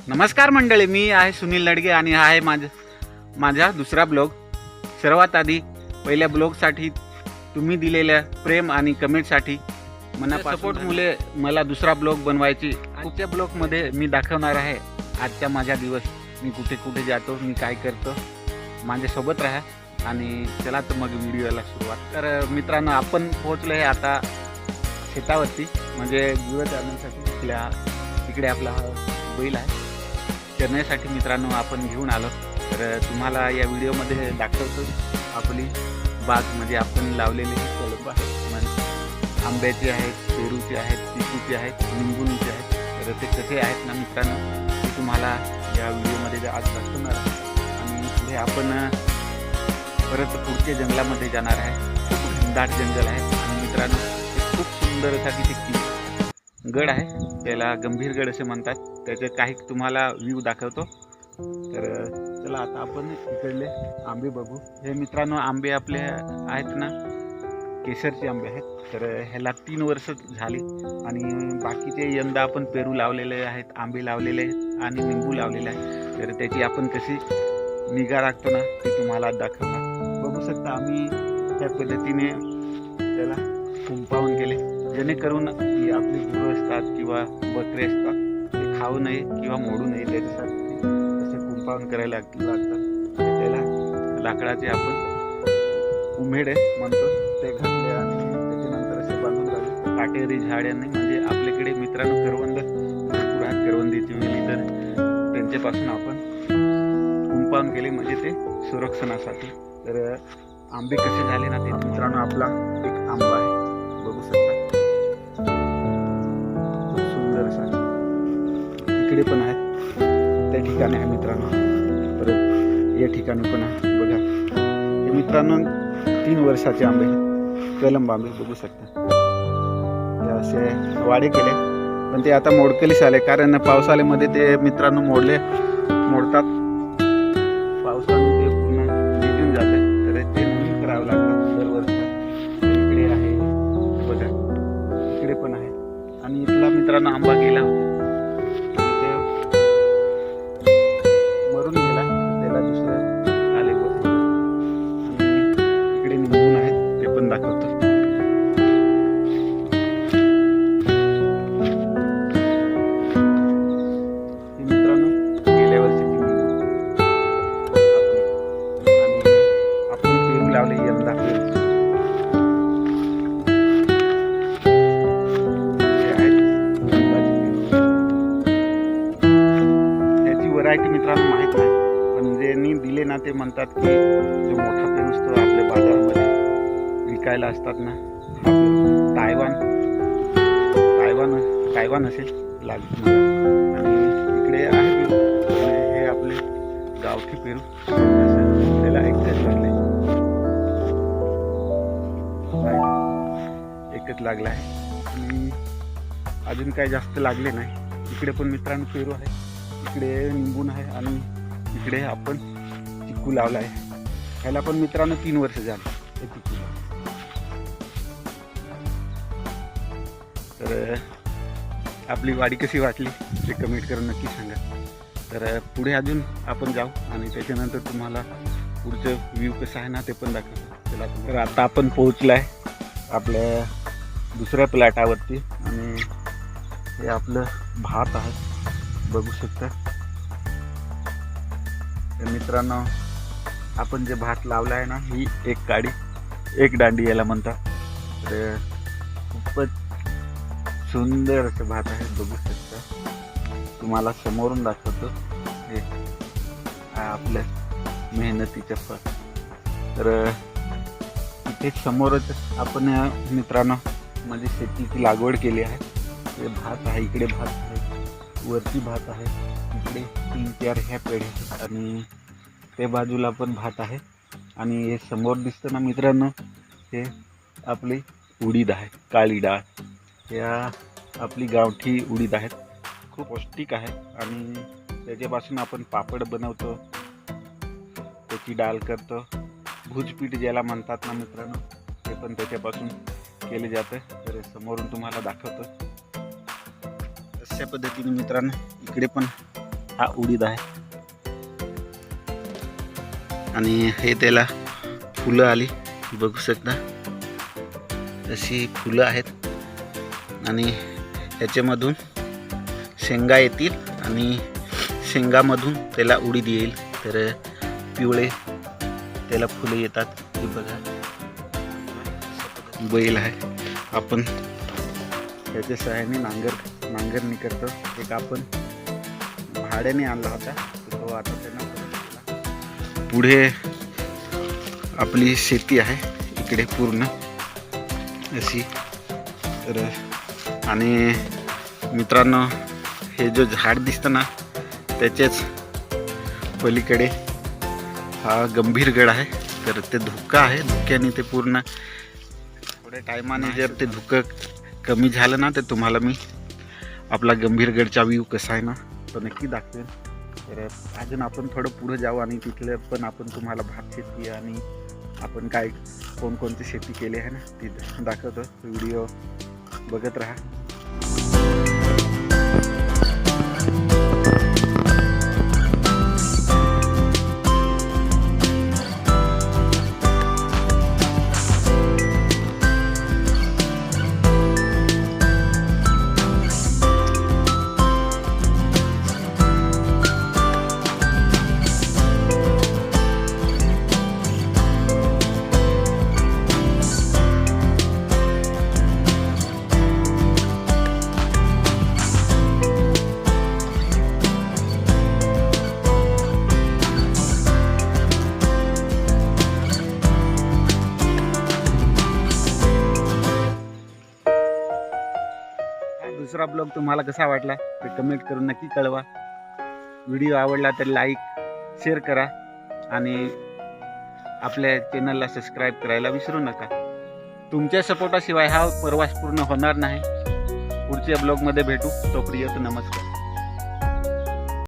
नमस्कार मंडळी, मी आहे सुनील लडगे आणि हा आहे माझा दुसरा ब्लॉग. सर्वात आधी पहिल्या ब्लॉगसाठी तुम्ही दिलेल्या प्रेम आणि कमेंटसाठी मनापासून सपोर्टमुळे मला दुसरा ब्लॉग बनवायची. आजच्या ब्लॉगमध्ये मी दाखवणार आहे आजचा माझा दिवस. मी कुठे कुठे जातो, मी काय करतो, माझ्यासोबत राहा आणि चला तर मग व्हिडिओला सुरुवात. तर मित्रांनो, आपण पोहोचलो आहे आता शेतावरती, म्हणजे दिवस आणण्यासाठी. इकडे आपला बैल आहे चरण्यासाठी मित्रांनो आपण घेऊन आलो. तर तुम्हाला या व्हिडिओमध्ये दाखवतो आपली बाग, म्हणजे आपण लावलेले कलम आहेत, म्हणजे आंब्याचे आहेत, पेरूचे आहेत, चिकूचे आहेत, लिंबूचे आहेत. तर ते कसे आहेत ना मित्रांनो, ते तुम्हाला या व्हिडिओमध्ये आज दाखवणार आहे. आणि पुढे आपण परत पुढच्या जंगलामध्ये जाणार आहे. खूप घनदाट जंगल आहे आणि मित्रांनो ते खूप सुंदर असा तिथे गड आहे, त्याला गंभीर गड असे म्हणतात. त्याचे काही तुम्हाला व्ह्यू दाखवतो. तर चला आता आपण इकडले आंबे बघू. हे मित्रांनो आंबे आपले आहेत ना, केसरचे आंबे आहेत. तर ह्याला 3 वर्ष झाली आणि बाकीचे यंदा आपण पेरू लावलेले आहेत, आंबे लावलेले आहेत आणि निंबू लावलेले आहे. तर त्याची आपण कशी निगा राखतो ना ते तुम्हाला दाखवणार. बघू शकता आम्ही त्या पद्धतीने त्याला कुंपावून केले, जेणेकरून की आपली गुरं असतात किंवा बकरे असतात ते खाऊ नये किंवा मोडू नये, त्याच्यासाठी असे कुंपावून करायला लागतात. त्याला लाकडाचे आपण उमेडे म्हणतो ते घातले आणि त्याच्यानंतर असे बांधून झाले काटेरी झाडांनी. म्हणजे आपल्याकडे मित्रांनो करवंद भरपूर आहेत, करवंदीची वेली, तर त्यांच्यापासून आपण कुंपावून केले, म्हणजे ते संरक्षणासाठी. तर आंबे कसे झाले ना ते मित्रांनो, आपला एक आंबा आहे बघू शकता, खूप सुंदर असा. इकडे पण आहे, त्या ठिकाणी आहे मित्रांनो, परत या ठिकाणी पण आहे बघा. हे मित्रांनो 3 वर्षाचे आंबे, कलम आंबे बघू शकता. ते असे वाडे केले, पण ते आता मोडकलीस आले, कारण पावसाळ्यामध्ये ते मित्रांनो मोडतात. पावसाने ते पूर्ण भिजून जाते, तर ते नवीन करावं लागतं दरवर्षी. इकडे आहे बघा, इकडे पण आहे. आणि इथला मित्रांनो आंबा गेला होता, ते मरून गेला, त्याला दुसरं आले बघ. आणि इकडे निंबून आहेत, ते पण दाखवतो. हे मित्रांनो गेल्या वर्षीची निंबू आणि आपण पेरू लावले यंदा. व्हरायटी मित्रांनो माहीत नाही, पण ज्यांनी दिले ना ते म्हणतात की जो मोठा पेरू असतो आपल्या बाजारामध्ये विकायला असतात ना, हा पेरू तायवान असेल लागतो. आणि इकडे आहे पेरू, हे आपले गावठी पेरू, त्याला एकच लागले, एकच लागला आहे आणि अजून काही जास्त लागले नाही. इकडे पण मित्रांनो पेरू आहे, इकडे निंबून आहे आणि इकडे आपण चिकू लावला आहे. ह्याला पण मित्रांनो 3 वर्ष झाली हे चिकूला. तर आपली वाडी कशी वाटली ते कमेंट करून नक्की सांगा. तर पुढे अजून आपण जाऊ आणि त्याच्यानंतर तुम्हाला पुढचं व्ह्यू कसं आहे ना ते पण दाखवतो. चला, तर आता आपण पोहोचलो आहे आपल्या दुसऱ्या प्लॅटावरती आणि हे आपलं भात आहे बघू शकता. तर मित्रांनो आपण जे भात लावला आहे ना, ही एक काडी एक दांडी याला म्हणतात. तर खूपच सुंदर असं भात आहे बघू शकता. तुम्हाला समोरून दाखवतो, हे आपल्या मेहनतीचं फळ. तर इथे समोरच आपण मित्रांनो म्हणजे शेतीची लागवड केली आहे. हे भात आहे, इकडे भात आहे, वरती भात आहे, इकडे 3-4 ह्या पेढ्या आणि त्या बाजूला पण भात आहे. आणि हे समोर दिसतं ना मित्रांनो, हे आपली उडीद आहे, काळी डाळ. या आपली गावठी उडीद आहेत, खूप पौष्टिक आहे आणि त्याच्यापासून आपण पापड बनवतो, त्याची डाळ करतो, भुजपीठ ज्याला म्हणतात ना मित्रांनो, ते पण त्याच्यापासून केले जातं. तर समोरून तुम्हाला दाखवतो. अशा पद्धतीने मित्रांनो इकडे पण हा उडीद आहे आणि हे त्याला फुलं आली बघू शकता, अशी फुलं आहेत आणि ह्याच्यामधून शेंगा येतील आणि शेंगामधून त्याला उडीद येईल. तर पिवळे त्याला फुलं येतात. हे बघा बैल आहे, आपण त्याच्या सहाय्याने नांगरणी करतो. एक आपण भाड्याने आणला होता तो आता त्यांना पुढे आपली शेती आहे इकडे पूर्ण अशी. तर आणि मित्रांनो, हे जो झाड दिसतं ना त्याच्याच पलीकडे हा गंभीरगड आहे. तर ते धुकं आहे, धुक्याने ते पूर्ण थोड्या टायमाने जर ते धुकं कमी झालं ना तर तुम्हाला मी आपला गंभीरगडचा व्ह्यू कसा आहे ना तो नक्की दाखवेन. तर अजून आपण थोडं पुढे जाऊ आणि तिथले पण आपण तुम्हाला भात शेती आणि आपण काय कोणकोणती शेती केली आहे ना ती दाखवतो. व्हिडिओ बघत राहा. दुसरा ब्लॉग तुम्हाला कसा वाटला ते कमेंट करून नक्की कळवा. व्हिडिओ आवडला तर लाईक शेअर करा आणि आपल्या चॅनलला सबस्क्राईब करायला विसरू नका. तुमच्या सपोर्टाशिवाय हा प्रवास पूर्ण होणार नाही. पुढच्या ब्लॉगमध्ये भेटू. तोपर्यंत नमस्कार.